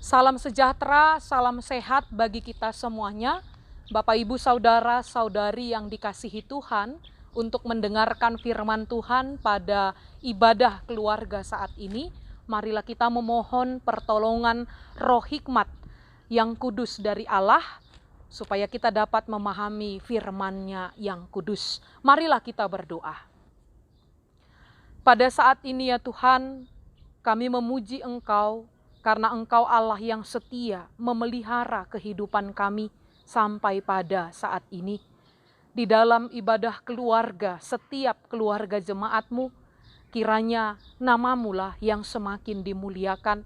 Salam sejahtera, salam sehat bagi kita semuanya. Bapak, Ibu, Saudara, Saudari yang dikasihi Tuhan, untuk mendengarkan firman Tuhan pada ibadah keluarga saat ini, marilah kita memohon pertolongan roh hikmat yang kudus dari Allah, supaya kita dapat memahami firman-Nya yang kudus. Marilah kita berdoa. Pada saat ini ya Tuhan, kami memuji Engkau, karena Engkau Allah yang setia memelihara kehidupan kami sampai pada saat ini. Di dalam ibadah keluarga, setiap keluarga jemaat-Mu, kiranya nama-Mu lah yang semakin dimuliakan.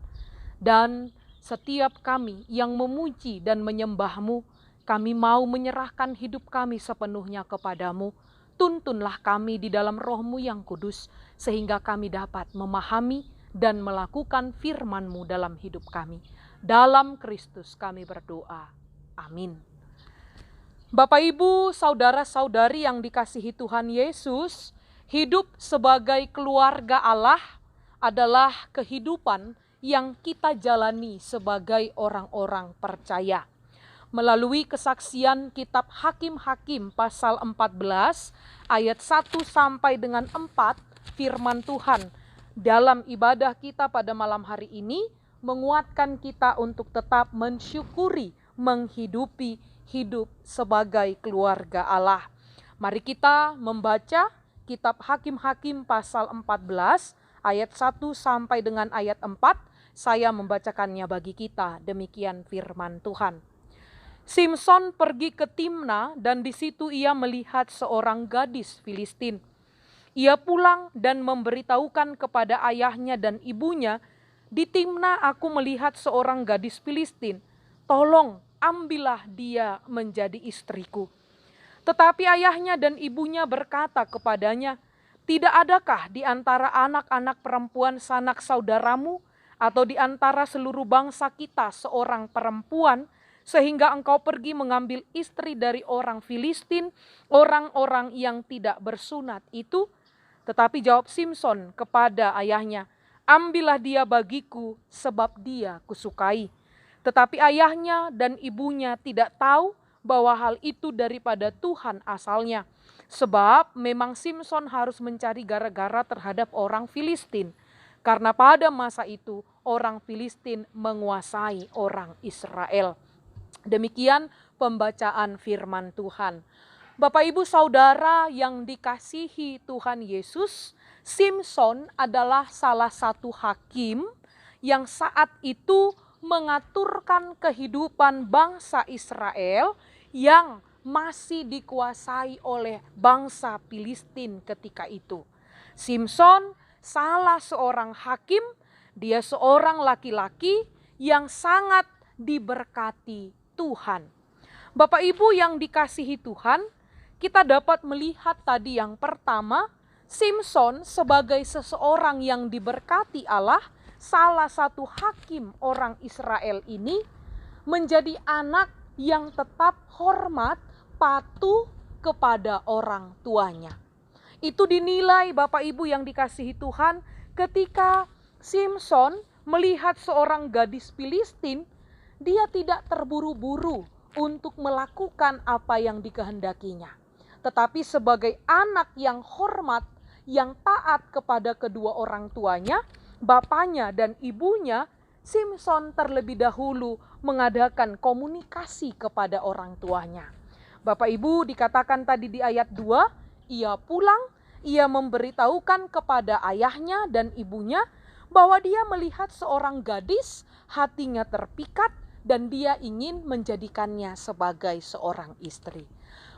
Dan setiap kami yang memuji dan menyembah-Mu, kami mau menyerahkan hidup kami sepenuhnya kepadamu. Tuntunlah kami di dalam roh-Mu yang kudus, sehingga kami dapat memahami dan melakukan firman-Mu dalam hidup kami. Dalam Kristus kami berdoa. Amin. Bapak, Ibu, Saudara-saudari yang dikasihi Tuhan Yesus, hidup sebagai keluarga Allah adalah kehidupan yang kita jalani sebagai orang-orang percaya. Melalui kesaksian kitab Hakim-Hakim pasal 14 ayat 1 sampai dengan 4, firman Tuhan dalam ibadah kita pada malam hari ini menguatkan kita untuk tetap mensyukuri, menghidupi hidup sebagai keluarga Allah. Mari kita membaca kitab Hakim-Hakim pasal 14 ayat 1 sampai dengan ayat 4. Saya membacakannya bagi kita. Demikian firman Tuhan. Simson pergi ke Timna dan di situ ia melihat seorang gadis Filistin. Ia pulang dan memberitahukan kepada ayahnya dan ibunya, "Di Timna aku melihat seorang gadis Filistin. Tolong ambillah dia menjadi istriku." Tetapi ayahnya dan ibunya berkata kepadanya, "Tidak adakah di antara anak-anak perempuan sanak saudaramu atau di antara seluruh bangsa kita seorang perempuan, sehingga engkau pergi mengambil istri dari orang Filistin, orang-orang yang tidak bersunat itu?" Tetapi jawab Simson kepada ayahnya, "Ambillah dia bagiku, sebab dia kusukai." Tetapi ayahnya dan ibunya tidak tahu bahwa hal itu daripada Tuhan asalnya. Sebab memang Simson harus mencari gara-gara terhadap orang Filistin. Karena pada masa itu orang Filistin menguasai orang Israel. Demikian pembacaan firman Tuhan. Bapak, Ibu, Saudara yang dikasihi Tuhan Yesus, Simson adalah salah satu hakim yang saat itu mengaturkan kehidupan bangsa Israel yang masih dikuasai oleh bangsa Filistin ketika itu. Simson salah seorang hakim, dia seorang laki-laki yang sangat diberkati Tuhan. Bapak, Ibu yang dikasihi Tuhan, kita dapat melihat tadi yang pertama, Simson sebagai seseorang yang diberkati Allah, salah satu hakim orang Israel ini, menjadi anak yang tetap hormat, patuh kepada orang tuanya. Itu dinilai Bapak, Ibu yang dikasihi Tuhan, ketika Simson melihat seorang gadis Filistin, dia tidak terburu-buru untuk melakukan apa yang dikehendakinya. Tetapi sebagai anak yang hormat, yang taat kepada kedua orang tuanya, bapaknya dan ibunya, Simson terlebih dahulu mengadakan komunikasi kepada orang tuanya. Bapak, Ibu, dikatakan tadi di ayat 2, ia pulang, ia memberitahukan kepada ayahnya dan ibunya bahwa dia melihat seorang gadis, hatinya terpikat, dan dia ingin menjadikannya sebagai seorang istri.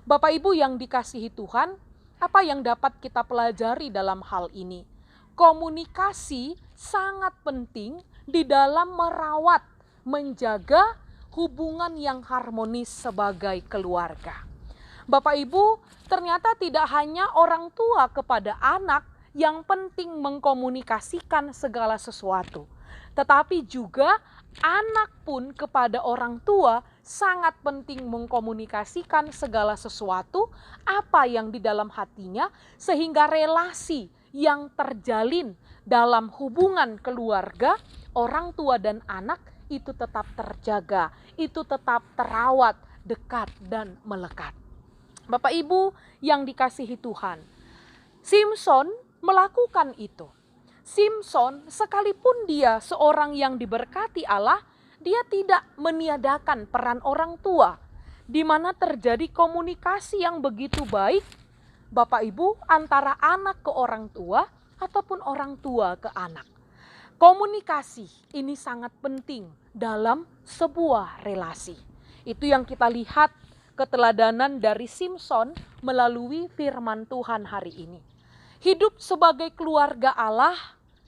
Bapak, Ibu yang dikasihi Tuhan, apa yang dapat kita pelajari dalam hal ini? Komunikasi sangat penting di dalam merawat, menjaga hubungan yang harmonis sebagai keluarga. Bapak, Ibu, ternyata tidak hanya orang tua kepada anak yang penting mengkomunikasikan segala sesuatu, tetapi juga anak pun kepada orang tua sangat penting mengkomunikasikan segala sesuatu, apa yang di dalam hatinya, sehingga relasi yang terjalin dalam hubungan keluarga, orang tua dan anak itu tetap terjaga, itu tetap terawat, dekat dan melekat. Bapak Ibu yang dikasihi Tuhan, Simson melakukan itu. Simson sekalipun dia seorang yang diberkati Allah, dia tidak meniadakan peran orang tua, di mana terjadi komunikasi yang begitu baik, Bapak Ibu, antara anak ke orang tua ataupun orang tua ke anak. Komunikasi ini sangat penting dalam sebuah relasi. Itu yang kita lihat keteladanan dari Simson melalui firman Tuhan hari ini. Hidup sebagai keluarga Allah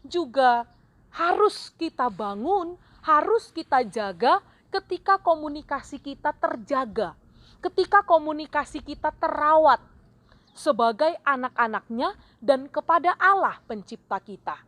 juga harus kita bangun, harus kita jaga ketika komunikasi kita terjaga, ketika komunikasi kita terawat sebagai anak-anaknya dan kepada Allah pencipta kita.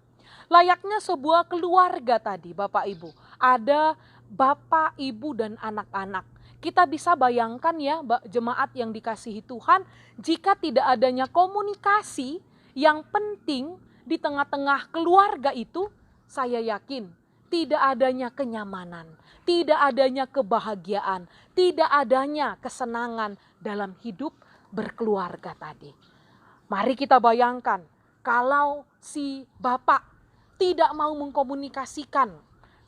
Layaknya sebuah keluarga tadi Bapak Ibu, ada Bapak, Ibu dan anak-anak. Kita bisa bayangkan ya jemaat yang dikasihi Tuhan, jika tidak adanya komunikasi yang penting di tengah-tengah keluarga itu, saya yakin tidak adanya kenyamanan, tidak adanya kebahagiaan, tidak adanya kesenangan dalam hidup berkeluarga tadi. Mari kita bayangkan kalau si bapak tidak mau mengkomunikasikan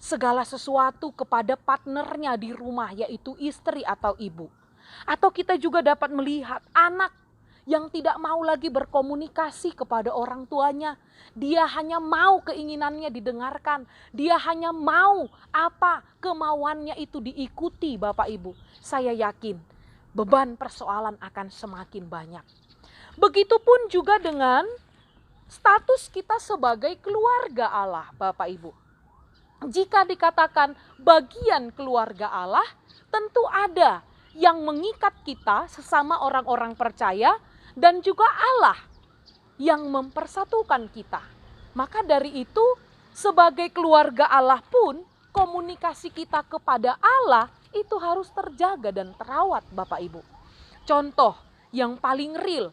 segala sesuatu kepada partnernya di rumah, yaitu istri atau ibu. Atau kita juga dapat melihat anak yang tidak mau lagi berkomunikasi kepada orang tuanya. Dia hanya mau keinginannya didengarkan. Dia hanya mau apa kemauannya itu diikuti Bapak Ibu. Saya yakin beban persoalan akan semakin banyak. Begitupun juga dengan status kita sebagai keluarga Allah Bapak Ibu. Jika dikatakan bagian keluarga Allah, tentu ada yang mengikat kita sesama orang-orang percaya dan juga Allah yang mempersatukan kita. Maka dari itu sebagai keluarga Allah pun komunikasi kita kepada Allah itu harus terjaga dan terawat Bapak Ibu. Contoh yang paling real,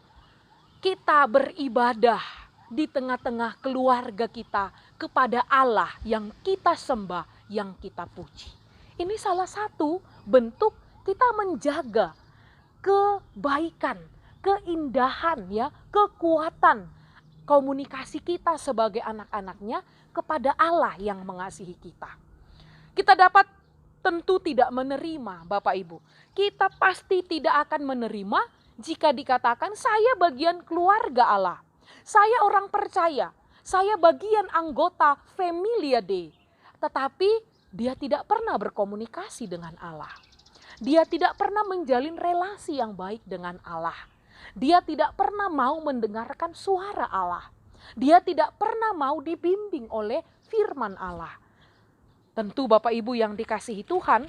kita beribadah di tengah-tengah keluarga kita kepada Allah yang kita sembah, yang kita puji. Ini salah satu bentuk kita menjaga kebaikan, keindahan ya, kekuatan komunikasi kita sebagai anak-anaknya kepada Allah yang mengasihi kita. Kita dapat tentu tidak menerima Bapak Ibu. Kita pasti tidak akan menerima jika dikatakan saya bagian keluarga Allah. Saya orang percaya, saya bagian anggota Familia Dei. Tetapi dia tidak pernah berkomunikasi dengan Allah. Dia tidak pernah menjalin relasi yang baik dengan Allah. Dia tidak pernah mau mendengarkan suara Allah. Dia tidak pernah mau dibimbing oleh firman Allah. Tentu Bapak Ibu yang dikasihi Tuhan,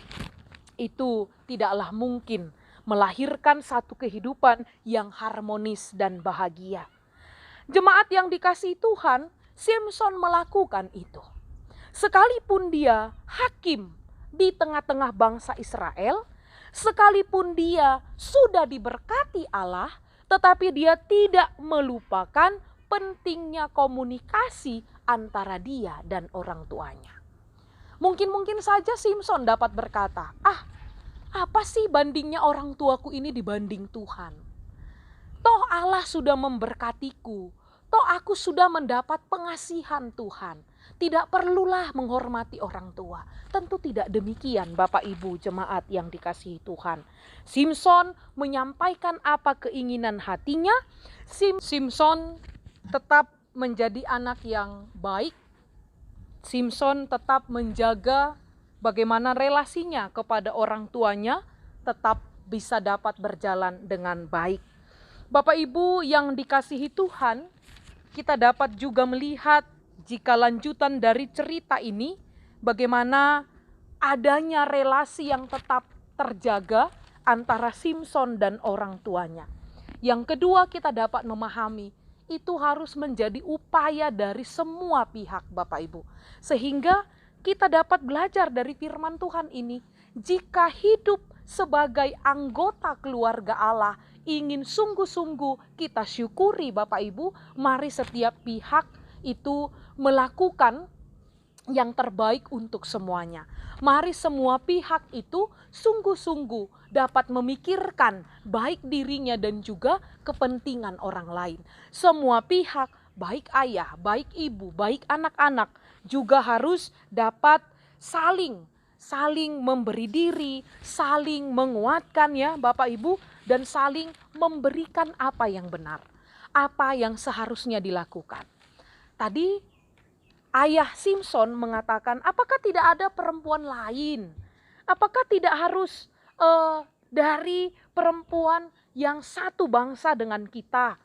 itu tidaklah mungkin melahirkan satu kehidupan yang harmonis dan bahagia. Jemaat yang dikasihi Tuhan, Simson melakukan itu. Sekalipun dia hakim di tengah-tengah bangsa Israel, sekalipun dia sudah diberkati Allah, tetapi dia tidak melupakan pentingnya komunikasi antara dia dan orang tuanya. Mungkin saja Simson dapat berkata, apa sih bandingnya orang tuaku ini dibanding Tuhan? Toh Allah sudah memberkatiku, toh aku sudah mendapat pengasihan Tuhan. Tidak perlulah menghormati orang tua. Tentu tidak demikian Bapak Ibu jemaat yang dikasihi Tuhan. Simson menyampaikan apa keinginan hatinya. Simson tetap menjadi anak yang baik. Simson tetap menjaga bagaimana relasinya kepada orang tuanya tetap bisa dapat berjalan dengan baik. Bapak Ibu yang dikasihi Tuhan, kita dapat juga melihat jika lanjutan dari cerita ini, bagaimana adanya relasi yang tetap terjaga antara Simson dan orang tuanya. Yang kedua kita dapat memahami, itu harus menjadi upaya dari semua pihak Bapak Ibu. Sehingga kita dapat belajar dari firman Tuhan ini, jika hidup sebagai anggota keluarga Allah, ingin sungguh-sungguh kita syukuri Bapak Ibu, mari setiap pihak itu melakukan yang terbaik untuk semuanya. Mari semua pihak itu sungguh-sungguh dapat memikirkan baik dirinya dan juga kepentingan orang lain. Semua pihak, baik ayah, baik ibu, baik anak-anak, juga harus dapat saling memberi diri, saling menguatkan ya Bapak Ibu, dan saling memberikan apa yang benar, apa yang seharusnya dilakukan. Tadi ayah Simpson mengatakan, apakah tidak ada perempuan lain? Apakah tidak harus dari perempuan yang satu bangsa dengan kita?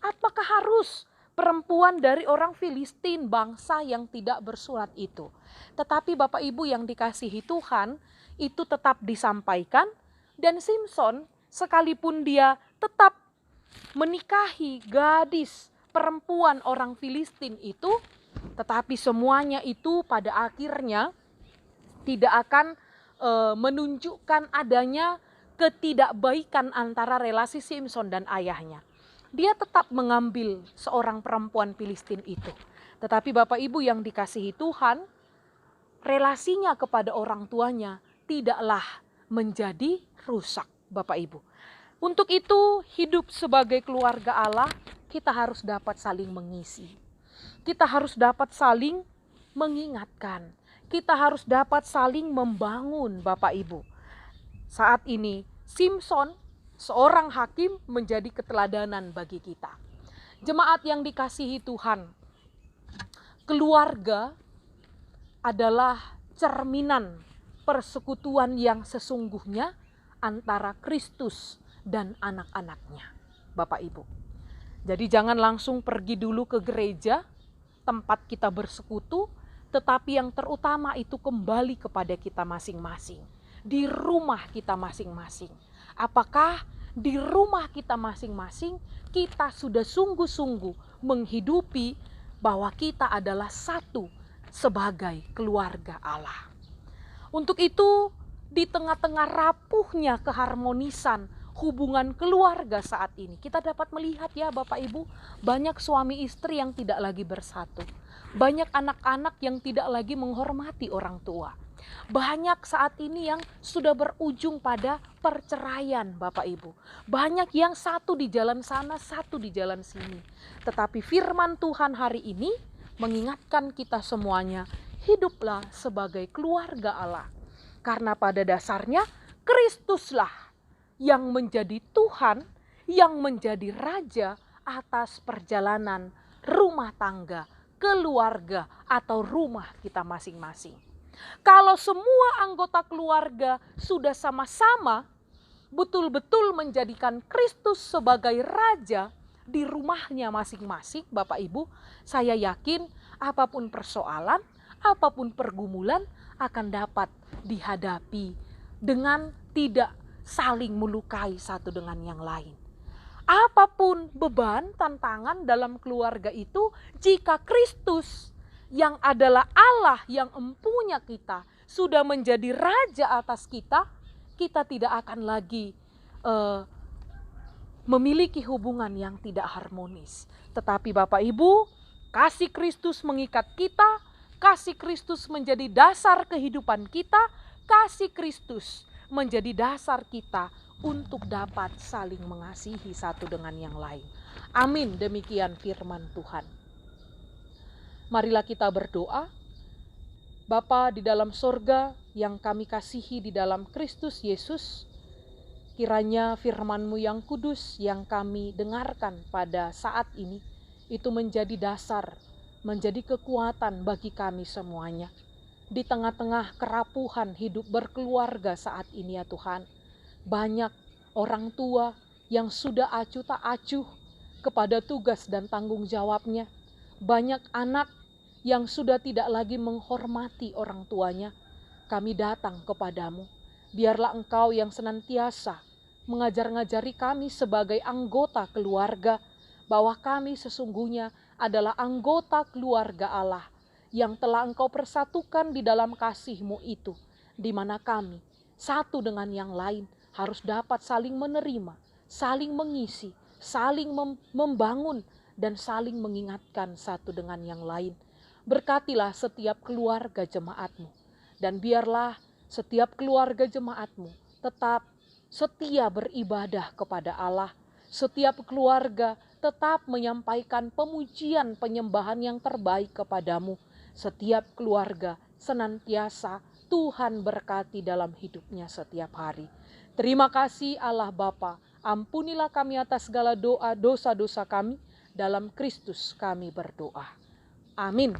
Apakah harus perempuan dari orang Filistin, bangsa yang tidak bersurat itu? Tetapi Bapak Ibu yang dikasihi Tuhan, itu tetap disampaikan, dan Simpson sekalipun dia tetap menikahi gadis perempuan orang Filistin itu, tetapi semuanya itu pada akhirnya tidak akan menunjukkan adanya ketidakbaikan antara relasi Simpson dan ayahnya. Dia tetap mengambil seorang perempuan Filistin itu. Tetapi Bapak Ibu yang dikasihi Tuhan, relasinya kepada orang tuanya tidaklah menjadi rusak, Bapak Ibu. Untuk itu, hidup sebagai keluarga Allah, kita harus dapat saling mengisi. Kita harus dapat saling mengingatkan. Kita harus dapat saling membangun, Bapak Ibu. Saat ini, Simpson, seorang hakim, menjadi keteladanan bagi kita. Jemaat yang dikasihi Tuhan, keluarga adalah cerminan persekutuan yang sesungguhnya antara Kristus dan anak-anaknya, Bapak Ibu. Jadi jangan langsung pergi dulu ke gereja, tempat kita bersekutu, tetapi yang terutama itu kembali kepada kita masing-masing. Di rumah kita masing-masing. Apakah di rumah kita masing-masing kita sudah sungguh-sungguh menghidupi bahwa kita adalah satu sebagai keluarga Allah. Untuk itu, di tengah-tengah rapuhnya keharmonisan hubungan keluarga saat ini, kita dapat melihat ya Bapak Ibu, banyak suami istri yang tidak lagi bersatu. Banyak anak-anak yang tidak lagi menghormati orang tua. Banyak saat ini yang sudah berujung pada perceraian Bapak Ibu. Banyak yang satu di jalan sana, satu di jalan sini. Tetapi firman Tuhan hari ini mengingatkan kita semuanya, hiduplah sebagai keluarga Allah. Karena pada dasarnya Kristuslah yang menjadi Tuhan, yang menjadi Raja atas perjalanan rumah tangga, keluarga, atau rumah kita masing-masing. Kalau semua anggota keluarga sudah sama-sama betul-betul menjadikan Kristus sebagai Raja di rumahnya masing-masing, Bapak Ibu, saya yakin apapun persoalan, apapun pergumulan akan dapat dihadapi dengan tidak saling melukai satu dengan yang lain. Apapun beban, tantangan dalam keluarga itu, jika Kristus yang adalah Allah yang empunya kita sudah menjadi Raja atas kita, kita tidak akan lagi memiliki hubungan yang tidak harmonis. Tetapi Bapak Ibu, kasih Kristus mengikat kita, kasih Kristus menjadi dasar kehidupan kita, kasih Kristus menjadi dasar kita untuk dapat saling mengasihi satu dengan yang lain. Amin, demikian firman Tuhan. Marilah kita berdoa. Bapa di dalam sorga yang kami kasihi di dalam Kristus Yesus, kiranya firman-Mu yang kudus yang kami dengarkan pada saat ini, itu menjadi dasar, menjadi kekuatan bagi kami semuanya. Di tengah-tengah kerapuhan hidup berkeluarga saat ini ya Tuhan, banyak orang tua yang sudah acuh tak acuh kepada tugas dan tanggung jawabnya. Banyak anak yang sudah tidak lagi menghormati orang tuanya. Kami datang kepadamu, biarlah Engkau yang senantiasa mengajar-ngajari kami sebagai anggota keluarga, bahwa kami sesungguhnya adalah anggota keluarga Allah yang telah Engkau persatukan di dalam kasih-Mu itu, di mana kami satu dengan yang lain harus dapat saling menerima, saling mengisi, saling membangun, dan saling mengingatkan satu dengan yang lain. Berkatilah setiap keluarga jemaat-Mu. Dan biarlah setiap keluarga jemaat-Mu tetap setia beribadah kepada Allah. Setiap keluarga tetap menyampaikan pemujian penyembahan yang terbaik kepadamu. Setiap keluarga senantiasa Tuhan berkati dalam hidupnya setiap hari. Terima kasih Allah Bapa, ampunilah kami atas segala dosa-dosa kami, dalam Kristus kami berdoa. Amin.